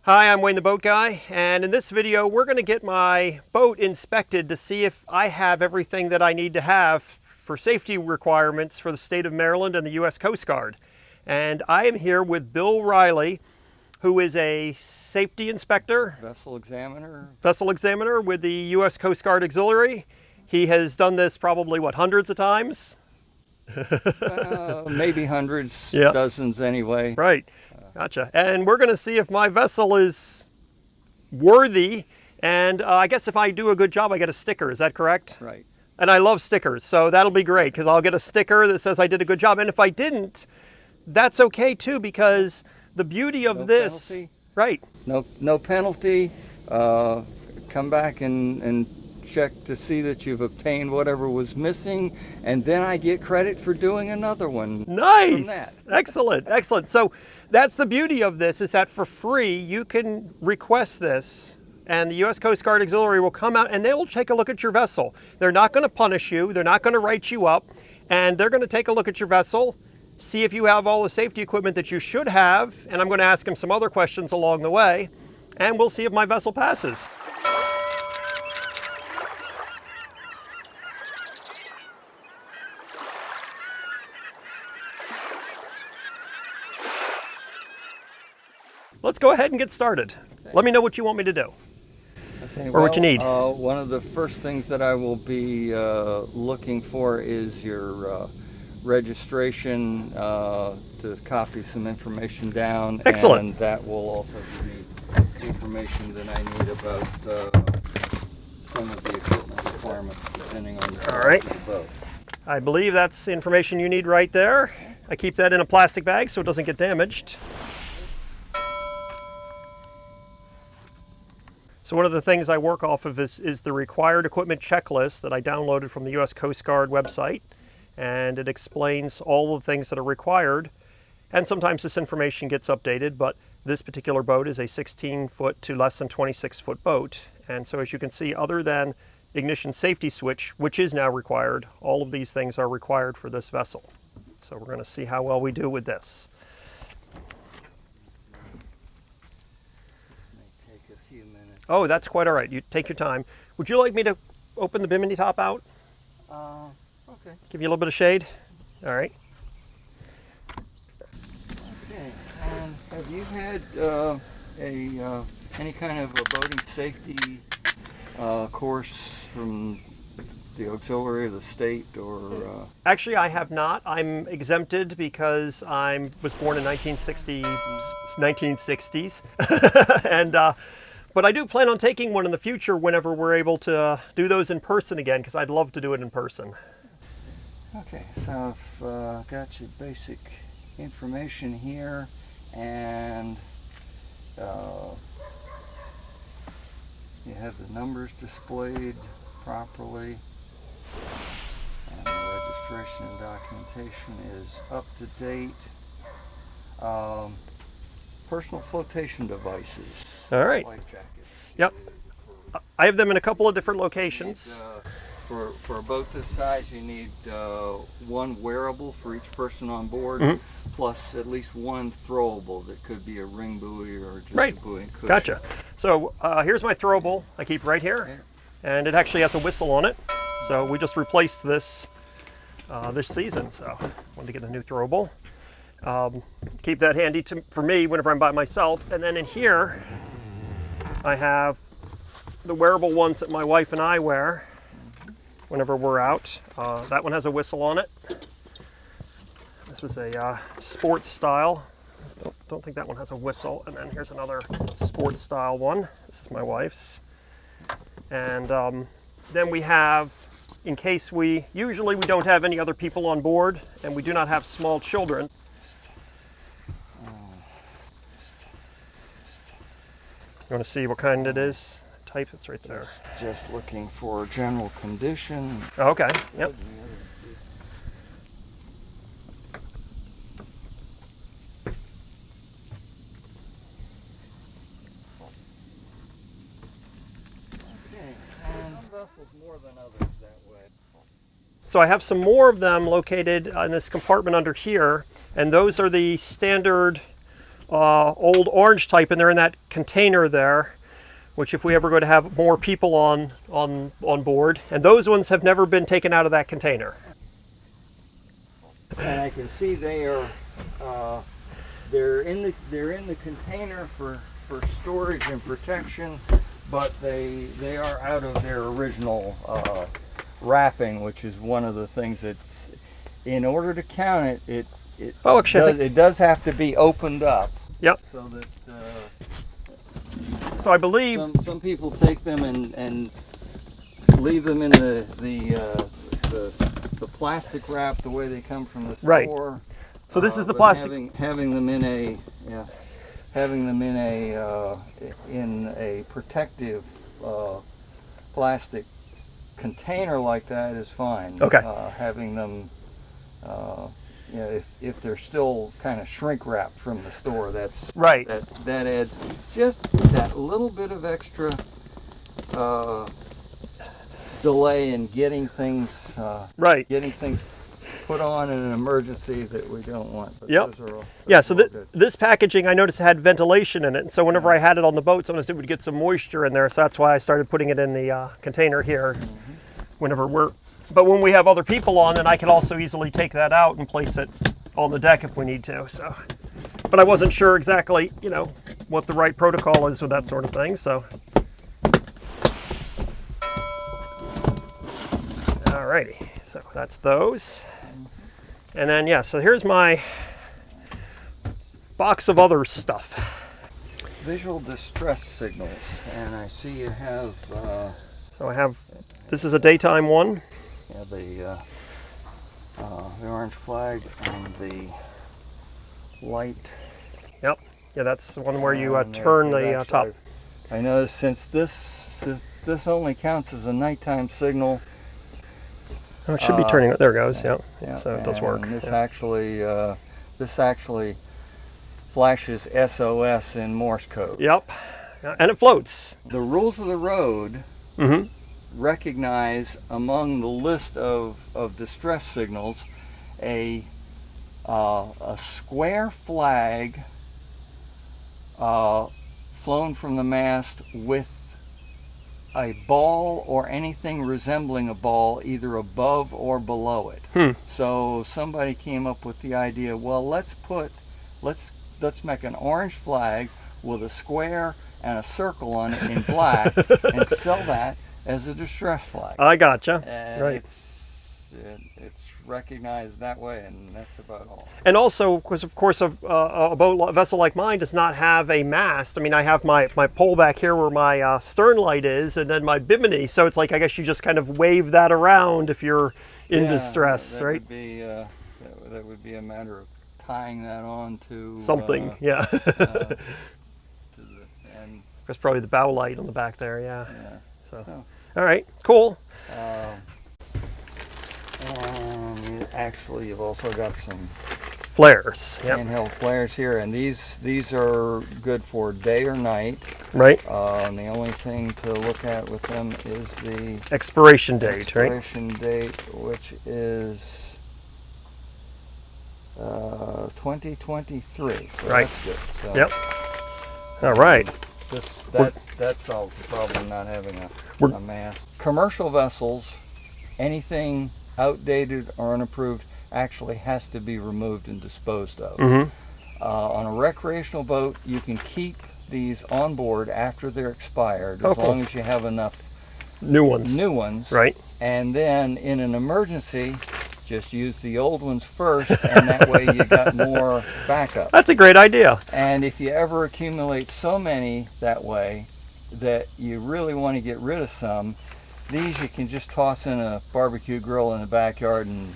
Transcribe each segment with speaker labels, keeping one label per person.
Speaker 1: Hi, I'm Wayne the Boat Guy, and in this video we're going to get my boat inspected to see if I have everything that I need to have for safety requirements for the state of Maryland and the U.S. Coast Guard. And I am here with Bill Riley, who is a safety inspector,
Speaker 2: vessel
Speaker 1: examiner with the U.S. Coast Guard Auxiliary. He has done this probably, what, hundreds of times?
Speaker 2: Maybe hundreds,
Speaker 1: Yeah.
Speaker 2: Dozens anyway.
Speaker 1: Right. Gotcha. And we're going to see if my vessel is worthy. And I guess if I do a good job, I get a sticker. Is that correct?
Speaker 2: Right.
Speaker 1: And I love stickers, so that'll be great because I'll get a sticker that says I did a good job. And if I didn't, that's okay too, because the beauty of this,
Speaker 2: penalty.
Speaker 1: Right?
Speaker 2: No penalty. Come back and check to see that you've obtained whatever was missing, and then I get credit for doing another one.
Speaker 1: Nice. Excellent. Excellent. So that's the beauty of this, is that for free you can request this, and the U.S. Coast Guard Auxiliary will come out and they will take a look at your vessel. They're not going to punish you. They're not going to write you up, and they're going to take a look at your vessel, see if you have all the safety equipment that you should have, and I'm going to ask them some other questions along the way, and we'll see if my vessel passes. Let's go ahead and get started. Okay. Let me know what you want me to do.
Speaker 2: Okay,
Speaker 1: or what you need.
Speaker 2: One of the first things that I will be looking for is your registration, to copy some information down.
Speaker 1: Excellent.
Speaker 2: And that will also give me information that I need about some of the equipment requirements depending on the size of the boat.
Speaker 1: I believe that's information you need right there. I keep that in a plastic bag so it doesn't get damaged. So one of the things I work off of is the required equipment checklist that I downloaded from the U.S. Coast Guard website, and it explains all the things that are required, and sometimes this information gets updated, but this particular boat is a 16-foot to less than 26-foot boat, and so as you can see, other than ignition safety switch, which is now required, all of these things are required for this vessel. So we're going to see how well we do with this. Oh, that's quite all right. You take your time. Would you like me to open the bimini top out?
Speaker 2: Okay.
Speaker 1: Give you a little bit of shade? All right.
Speaker 2: Okay. Have you had any kind of a boating safety course from the auxiliary of the state, or?
Speaker 1: Actually, I have not. I'm exempted because I was born in 1960s, and. But I do plan on taking one in the future whenever we're able to do those in person again, because I'd love to do it in person.
Speaker 2: Okay, so I've got your basic information here, and you have the numbers displayed properly, and the registration and documentation is up to date. Personal flotation devices.
Speaker 1: All right.
Speaker 2: Life jackets.
Speaker 1: Yep. I have them in a couple of different locations.
Speaker 2: For a boat this size, you need one wearable for each person on board, plus at least one throwable that could be a ring buoy or just a buoy and cushion.
Speaker 1: Gotcha. So here's my throwable. I keep right here, and it actually has a whistle on it. So we just replaced this this season, so I wanted to get a new throwable. Keep that handy for me whenever I'm by myself. And then in here I have the wearable ones that my wife and I wear whenever we're out. That one has a whistle on it. This is a sports style. Don't think that one has a whistle. And then here's another sports style one. This is my wife's. And then we have, in case usually we don't have any other people on board and we do not have small children. You want to see what kind it is? Type, it's right there.
Speaker 2: Just looking for general condition.
Speaker 1: Okay, yep.
Speaker 2: Okay, and some vessels more than others that way.
Speaker 1: So I have some more of them located in this compartment under here, and those are the standard old orange type, and they're in that container there, which if we ever go to have more people on board, and those ones have never been taken out of that container.
Speaker 2: And I can see they are they're in the container for storage and protection, but they are out of their original wrapping, which is one of the things that's, in order to count it it does have to be opened up.
Speaker 1: Yep.
Speaker 2: So that
Speaker 1: so I believe
Speaker 2: some people take them and leave them in the plastic wrap the way they come from the store.
Speaker 1: Right. So this is the plastic.
Speaker 2: Having them in a protective plastic container like that is fine.
Speaker 1: Okay.
Speaker 2: Having them, if they're still kind of shrink wrapped from the store, that's
Speaker 1: right.
Speaker 2: That adds just that little bit of extra delay in getting things put on in an emergency that we don't want. But
Speaker 1: yep.
Speaker 2: those
Speaker 1: So this packaging, I noticed, had ventilation in it, and so whenever I had it on the boat, sometimes it would get some moisture in there. So that's why I started putting it in the container here.
Speaker 2: Mm-hmm.
Speaker 1: But when we have other people on, then I can also easily take that out and place it on the deck if we need to. So, but I wasn't sure exactly, what the right protocol is with that sort of thing. So. Alrighty, so that's those. And then, so here's my box of other stuff.
Speaker 2: Visual distress signals, and I see you have...
Speaker 1: so I have, this is a daytime one.
Speaker 2: Yeah, the orange flag and the light.
Speaker 1: Yep, yeah, that's the one where you turn the top.
Speaker 2: I noticed since this only counts as a nighttime signal.
Speaker 1: Oh, it should be turning. There it goes. Yeah. So it does work.
Speaker 2: And this actually flashes SOS in Morse code.
Speaker 1: Yep. And it floats.
Speaker 2: The rules of the road recognize among the list of distress signals a square flag flown from the mast with a ball or anything resembling a ball either above or below it. So somebody came up with the idea, well, let's make an orange flag with a square and a circle on it in black and sell that as a distress flag.
Speaker 1: I gotcha.
Speaker 2: And
Speaker 1: right.
Speaker 2: It's recognized that way, and that's about all.
Speaker 1: And also, because of course a vessel like mine does not have a mast. I mean, I have my pole back here where my stern light is, and then my bimini. So it's like, I guess you just kind of wave that around if you're in distress, right?
Speaker 2: That would be a matter of tying that on to
Speaker 1: something.
Speaker 2: And
Speaker 1: there's probably the bow light on the back there. Yeah. So. All right. Cool.
Speaker 2: And actually, you've also got some
Speaker 1: flares.
Speaker 2: Handheld flares here, and these are good for day or night.
Speaker 1: Right.
Speaker 2: And the only thing to look at with them is the
Speaker 1: expiration date,
Speaker 2: expiration date, which is 2023. So
Speaker 1: right.
Speaker 2: That's good. So,
Speaker 1: yep. All right.
Speaker 2: That solves the problem of not having a mast. Commercial vessels, anything outdated or unapproved actually has to be removed and disposed of. On a recreational boat, you can keep these on board after they're expired as long as you have enough
Speaker 1: new ones. Right.
Speaker 2: And then in an emergency, just use the old ones first, and that way you got more backup.
Speaker 1: That's a great idea.
Speaker 2: And if you ever accumulate so many that way that you really want to get rid of some, these you can just toss in a barbecue grill in the backyard and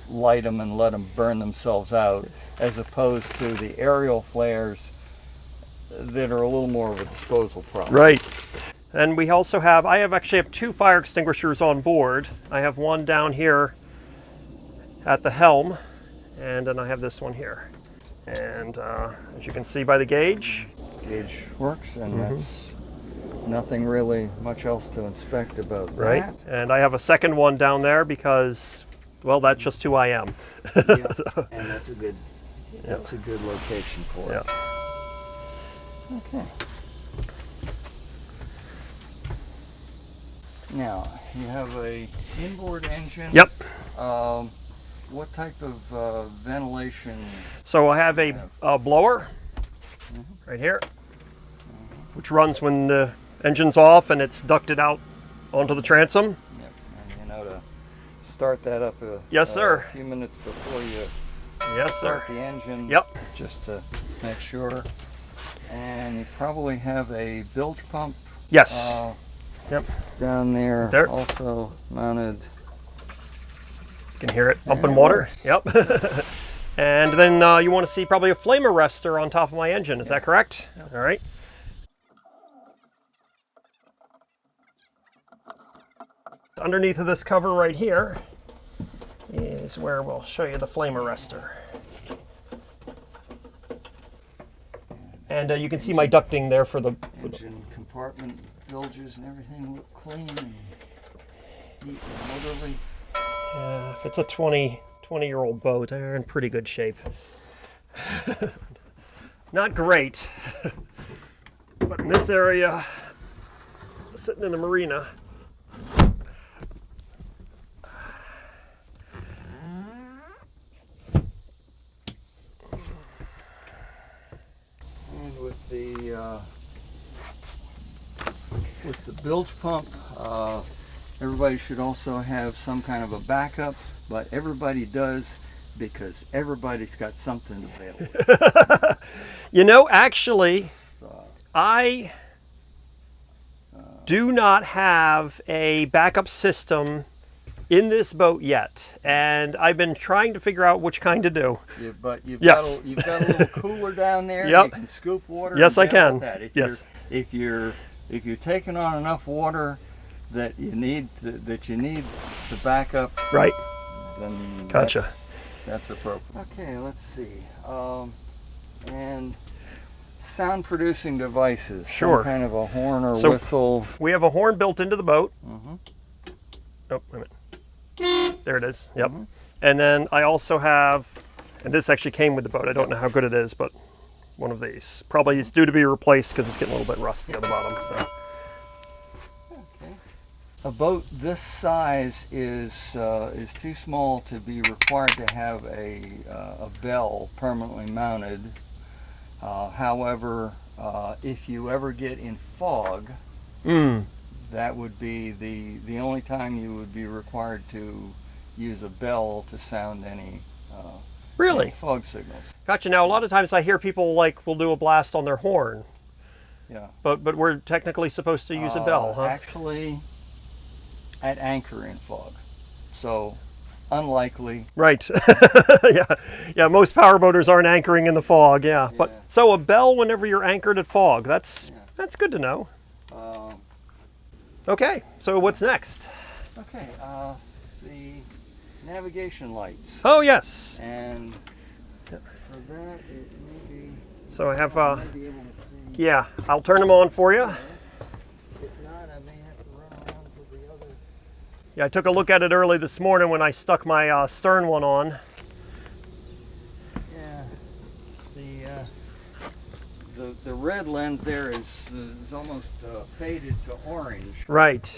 Speaker 2: light them and let them burn themselves out, as opposed to the aerial flares that are a little more of a disposal problem.
Speaker 1: Right. And we also have, I actually have two fire extinguishers on board. I have one down here at the helm, and then I have this one here. And as you can see by the gauge
Speaker 2: works, and that's nothing really much else to inspect about
Speaker 1: that. And I have a second one down there because, well, that's just who I am.
Speaker 2: And that's a good location for it. Okay. Now, you have a inboard engine.
Speaker 1: Yep.
Speaker 2: What type of ventilation?
Speaker 1: So I have a blower right here, which runs when the engine's off and it's ducted out onto the transom.
Speaker 2: Yep. And you know to start that up
Speaker 1: Yes, sir.
Speaker 2: A few minutes before you
Speaker 1: Yes, sir.
Speaker 2: start the engine.
Speaker 1: Yep.
Speaker 2: Just to make sure. And you probably have a bilge pump.
Speaker 1: Yes. Yep.
Speaker 2: Down there,
Speaker 1: There.
Speaker 2: also mounted.
Speaker 1: You can hear it pumping water. Yep. And then you want to see probably a flame arrestor on top of my engine. Is that correct? Yep. All right. Underneath of this cover right here is where we'll show you the flame arrestor. And you can see my ducting there for the
Speaker 2: Engine compartment bilges and everything look clean and neat and orderly.
Speaker 1: if it's a 20-year-old boat, they're in pretty good shape. Not great, but in this area, sitting in the marina,
Speaker 2: And with the bilge pump, everybody should also have some kind of a backup, but everybody does because everybody's got something available.
Speaker 1: you know, actually, I do not have a backup system in this boat yet, and I've been trying to figure out which kind to do.
Speaker 2: But you've
Speaker 1: Yes.
Speaker 2: got a little cooler down there.
Speaker 1: Yep.
Speaker 2: You can scoop water.
Speaker 1: Yes,
Speaker 2: and
Speaker 1: I
Speaker 2: deal
Speaker 1: can.
Speaker 2: with that.
Speaker 1: Yes.
Speaker 2: If you're taking on enough water that you need to back up,
Speaker 1: Right.
Speaker 2: then
Speaker 1: Gotcha.
Speaker 2: that's appropriate. Okay, let's see. And sound producing devices.
Speaker 1: Sure.
Speaker 2: Some kind of a horn or
Speaker 1: So-
Speaker 2: whistle.
Speaker 1: We have a horn built into the boat.
Speaker 2: Mm-hmm.
Speaker 1: Oh, wait a minute. There it is. Yep. And then I also have, and this actually came with the boat. I don't know how good it is, but one of these. Probably it's due to be replaced because it's getting a little bit rusty on the bottom. So.
Speaker 2: Okay. A boat this size is too small to be required to have a bell permanently mounted. However, if you ever get in fog, that would be the only time you would be required to use a bell to sound any
Speaker 1: Really?
Speaker 2: fog signals.
Speaker 1: Gotcha. Now, a lot of times I hear people will do a blast on their horn.
Speaker 2: Yeah.
Speaker 1: But we're technically supposed to use a bell, huh?
Speaker 2: Actually, at anchor in fog. So, unlikely.
Speaker 1: Right. Yeah. Most power boaters aren't anchoring in the fog. Yeah. But
Speaker 2: Yeah.
Speaker 1: so a bell whenever you're anchored at fog. That's good to know. Okay. So what's next?
Speaker 2: Okay. The navigation lights.
Speaker 1: Oh yes.
Speaker 2: And for that, it may be.
Speaker 1: So I have.
Speaker 2: I may be able to see.
Speaker 1: Yeah. I'll turn them on for you.
Speaker 2: If not, I may have to run around to the other.
Speaker 1: Yeah. I took a look at it early this morning when I stuck my stern one on.
Speaker 2: Yeah. The red lens there is almost faded to orange.
Speaker 1: Right.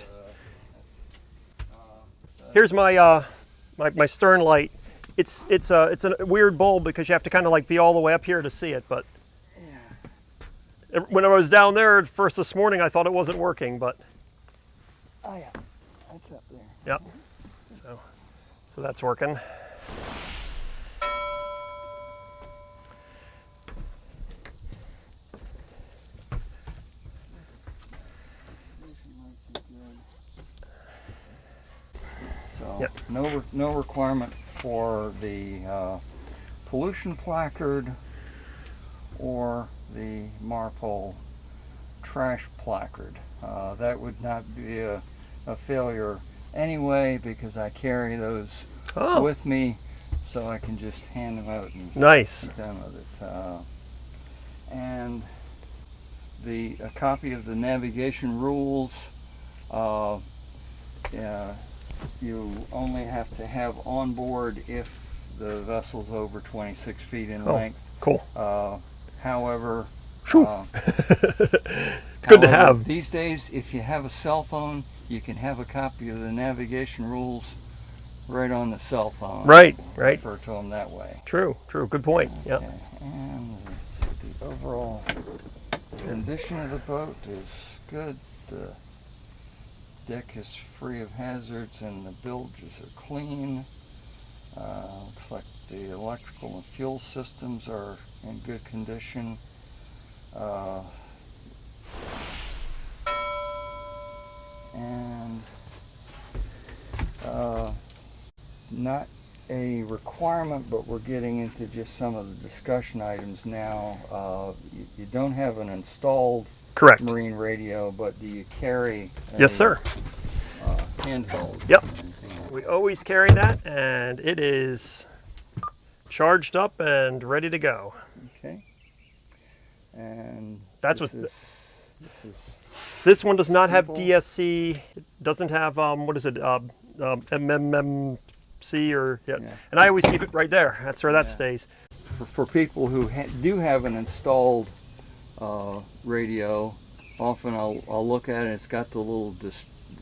Speaker 1: Here's my my stern light. It's a weird bulb because you have to kind of be all the way up here to see it. But when I was down there first this morning, I thought it wasn't working. But
Speaker 2: Oh yeah, that's up there.
Speaker 1: yep. So that's working.
Speaker 2: So
Speaker 1: Yep.
Speaker 2: no requirement for the pollution placard or the Marpole trash placard. That would not be a failure anyway because I carry those with me, so I can just hand them out and
Speaker 1: Nice.
Speaker 2: be done with it. And a copy of the navigation rules. You only have to have on board if the vessel's over 26 feet in length.
Speaker 1: Cool.
Speaker 2: However,
Speaker 1: It's good to have.
Speaker 2: These days, if you have a cell phone, you can have a copy of the navigation rules right on the cell phone.
Speaker 1: Right.
Speaker 2: Refer to them that way.
Speaker 1: True. Good point. Yep.
Speaker 2: Okay. And let's see, the overall condition of the boat is good. The deck is free of hazards and the bilges are clean. Looks like the electrical and fuel systems are in good condition. And not a requirement, but we're getting into just some of the discussion items now. You don't have an installed
Speaker 1: Correct.
Speaker 2: marine radio, but do you carry a
Speaker 1: Yes, sir.
Speaker 2: handheld?
Speaker 1: Yep. We always carry that, and it is charged up and ready to go.
Speaker 2: Okay. And
Speaker 1: That's
Speaker 2: this
Speaker 1: what
Speaker 2: is
Speaker 1: this one does not have
Speaker 2: simple.
Speaker 1: DSC. It doesn't have what is it? MMMC or yeah.
Speaker 2: Yeah.
Speaker 1: And I always keep it right there. That's where that
Speaker 2: Yeah.
Speaker 1: stays.
Speaker 2: For people who do have an installed radio, often I'll look at it. It's got the little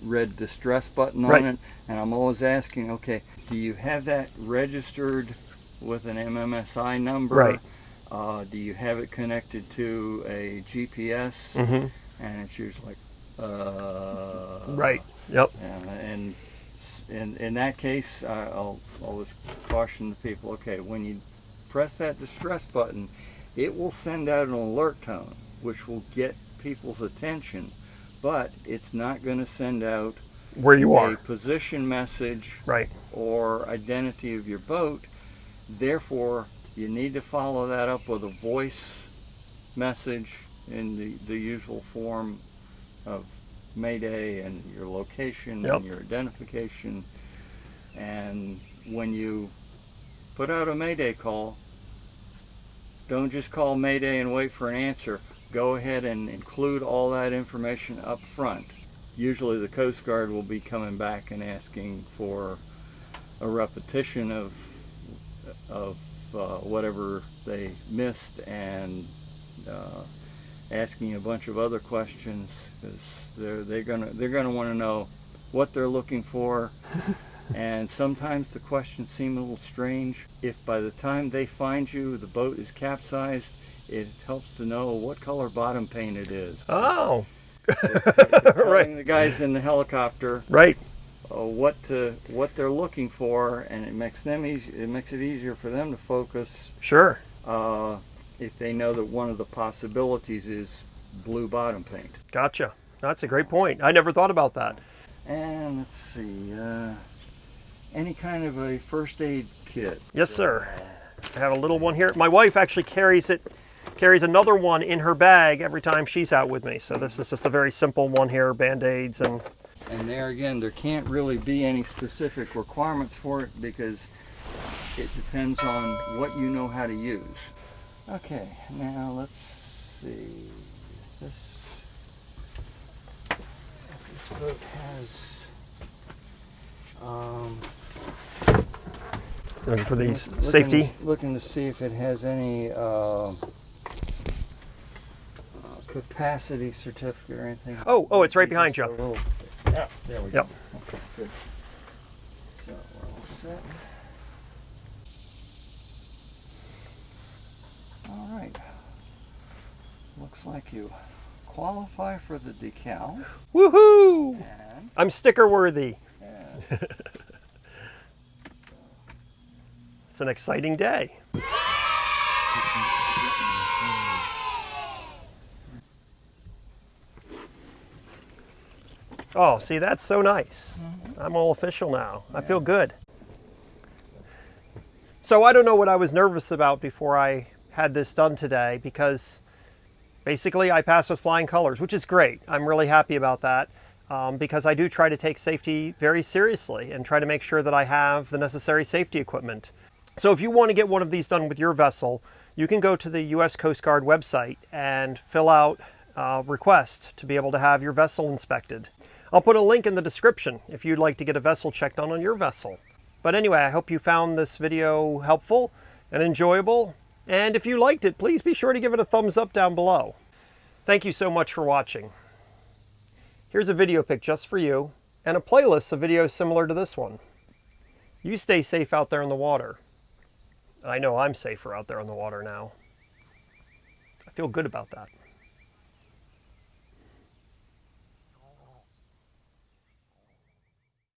Speaker 2: red distress button on
Speaker 1: Right.
Speaker 2: it, and I'm always asking, okay, do you have that registered with an MMSI number?
Speaker 1: Right.
Speaker 2: Do you have it connected to a GPS?
Speaker 1: Mm-hmm.
Speaker 2: And it's usually like,
Speaker 1: Right. Yep.
Speaker 2: and in that case, I'll always caution the people, okay, when you press that distress button, it will send out an alert tone, which will get people's attention, but it's not going to send out
Speaker 1: Where you
Speaker 2: a
Speaker 1: are.
Speaker 2: position message
Speaker 1: Right.
Speaker 2: or identity of your boat. Therefore, you need to follow that up with a voice message in the usual form of Mayday and your location
Speaker 1: Yep.
Speaker 2: and your identification. And when you put out a Mayday call, don't just call Mayday and wait for an answer. Go ahead and include all that information up front. Usually the Coast Guard will be coming back and asking for a repetition of whatever they missed, and asking a bunch of other questions, because they're gonna want to know what they're looking for. And sometimes the questions seem a little strange. If by the time they find you the boat is capsized, it helps to know what color bottom paint it is.
Speaker 1: Oh.
Speaker 2: They're telling
Speaker 1: Right.
Speaker 2: the guys in the helicopter
Speaker 1: Right.
Speaker 2: what they're looking for, and it makes it easier for them to focus.
Speaker 1: Sure.
Speaker 2: If they know that one of the possibilities is blue bottom paint.
Speaker 1: Gotcha. That's a great point. I never thought about that.
Speaker 2: And let's see, any kind of a first aid kit.
Speaker 1: Yes, sir. I have a little one here. My wife actually carries another one in her bag every time she's out with me. So this is just a very simple one here, Band-Aids and
Speaker 2: there again, there can't really be any specific requirements for it because it depends on what you know how to use. Okay, now let's see. This boat has
Speaker 1: for these safety.
Speaker 2: Looking to see if it has any capacity certificate or anything.
Speaker 1: Oh, it's right behind
Speaker 2: Just a
Speaker 1: you.
Speaker 2: little- Yeah, there we
Speaker 1: Yep.
Speaker 2: go. Okay, good. So we're all set. All right. Looks like you qualify for the decal.
Speaker 1: Woohoo!
Speaker 2: And
Speaker 1: I'm sticker worthy. It's an exciting day. Oh, see, that's so nice. I'm all official now. I feel good. So I don't know what I was nervous about before I had this done today, because basically I passed with flying colors, which is great. I'm really happy about that, because I do try to take safety very seriously and try to make sure that I have the necessary safety equipment. So if you want to get one of these done with your vessel, you can go to the U.S. Coast Guard website and fill out a request to be able to have your vessel inspected. I'll put a link in the description if you'd like to get a vessel checked on your vessel. But anyway, I hope you found this video helpful and enjoyable, And if you liked it, please be sure to give it a thumbs up down below. Thank you so much for watching. Here's a video pick just for you, and a playlist of videos similar to this one. You stay safe out there in the water. I know I'm safer out there in the water now. I feel good about that.